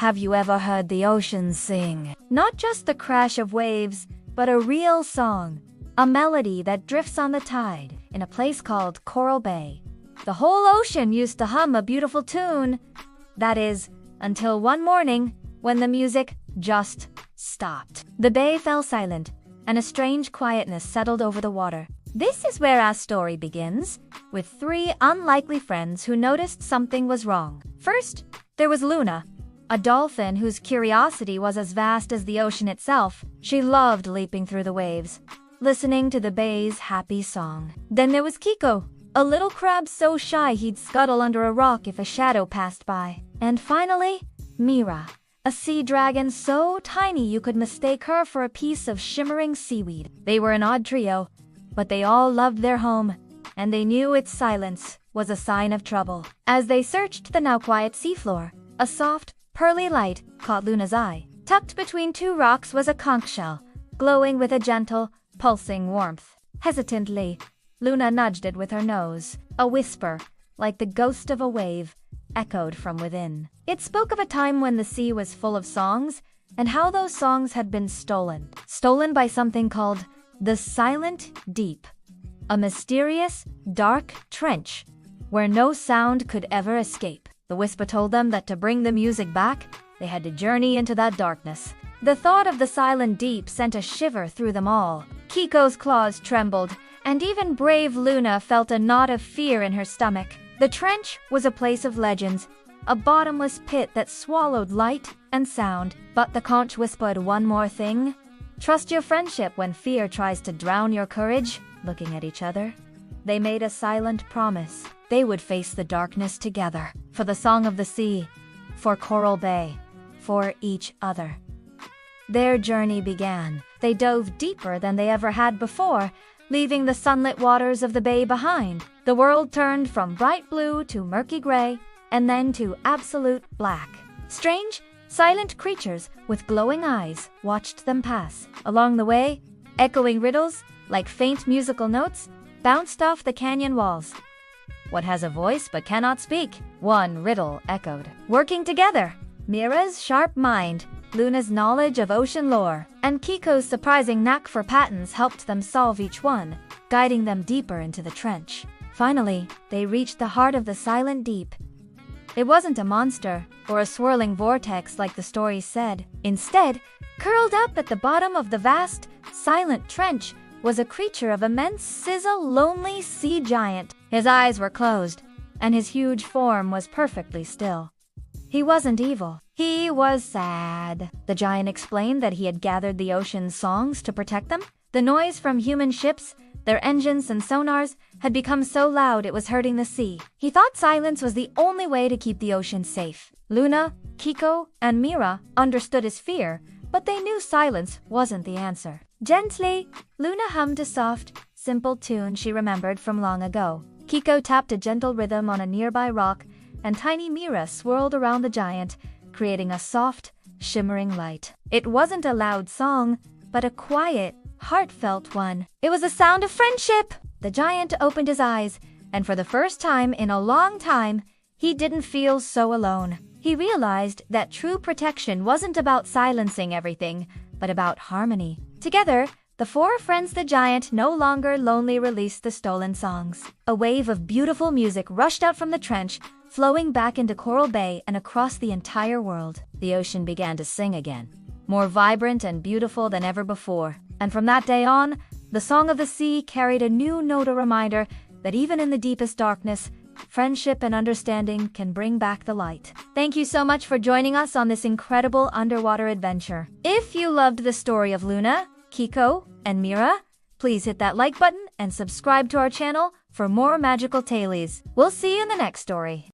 Have you ever heard the ocean sing? Not just the crash of waves, but a real song. A melody that drifts on the tide in a place called Coral Bay. The whole ocean used to hum a beautiful tune. That is, until one morning when the music just stopped. The bay fell silent, and a strange quietness settled over the water. This is where our story begins, with three unlikely friends who noticed something was wrong. First, there was Luna, a dolphin whose curiosity was as vast as the ocean itself. She loved leaping through the waves, listening to the bay's happy song. Then there was Kiko, a little crab so shy he'd scuttle under a rock if a shadow passed by. And finally, Mira, a sea dragon so tiny you could mistake her for a piece of shimmering seaweed. They were an odd trio, but they all loved their home, and they knew its silence was a sign of trouble. As they searched the now quiet seafloor, a soft, pearly light caught Luna's eye. Tucked between two rocks was a conch shell, glowing with a gentle, pulsing warmth. Hesitantly, Luna nudged it with her nose. A whisper, like the ghost of a wave, echoed from within. It spoke of a time when the sea was full of songs, and how those songs had been stolen. Stolen by something called the Silent Deep, a mysterious, dark trench where no sound could ever escape. The whisper told them that to bring the music back, they had to journey into that darkness. The thought of the Silent Deep sent a shiver through them all. Kiko's claws trembled, and even brave Luna felt a knot of fear in her stomach. The trench was a place of legends, a bottomless pit that swallowed light and sound. But the conch whispered one more thing. Trust your friendship when fear tries to drown your courage. Looking at each other, they made a silent promise. They would face the darkness together, for the song of the sea, for Coral Bay, for each other. Their journey began. They dove deeper than they ever had before, leaving the sunlit waters of the bay behind. The world turned from bright blue to murky gray, and then to absolute black. Strange, silent creatures with glowing eyes watched them pass. Along the way, echoing riddles, like faint musical notes, bounced off the canyon walls. What has a voice but cannot speak? One riddle echoed. Working together, Mira's sharp mind, Luna's knowledge of ocean lore, and Kiko's surprising knack for patterns helped them solve each one, guiding them deeper into the trench. Finally, they reached the heart of the Silent Deep. It wasn't a monster or a swirling vortex like the story said. Instead, curled up at the bottom of the vast, silent trench was a creature of immense sizzle, lonely sea giant. His eyes were closed, and his huge form was perfectly still. He wasn't evil. He was sad. The giant explained that he had gathered the ocean's songs to protect them. The noise from human ships, their engines and sonars, had become so loud it was hurting the sea. He thought silence was the only way to keep the ocean safe. Luna, Kiko, and Mira understood his fear, but they knew silence wasn't the answer. Gently, Luna hummed a soft, simple tune she remembered from long ago. Kiko tapped a gentle rhythm on a nearby rock, and tiny Mira swirled around the giant, creating a soft, shimmering light. It wasn't a loud song, but a quiet, heartfelt one. It was the sound of friendship! The giant opened his eyes, and for the first time in a long time, he didn't feel so alone. He realized that true protection wasn't about silencing everything, but about harmony. Together, the four friends the giant no longer lonely released the stolen songs. A wave of beautiful music rushed out from the trench, flowing back into Coral Bay and across the entire world. The ocean began to sing again, more vibrant and beautiful than ever before. And from that day on, the song of the sea carried a new note, a reminder that even in the deepest darkness, friendship and understanding can bring back the light. Thank you so much for joining us on this incredible underwater adventure. If you loved the story of Luna, Kiko, and Mira, please hit that like button and subscribe to our channel for more magical tailies. We'll see you in the next story.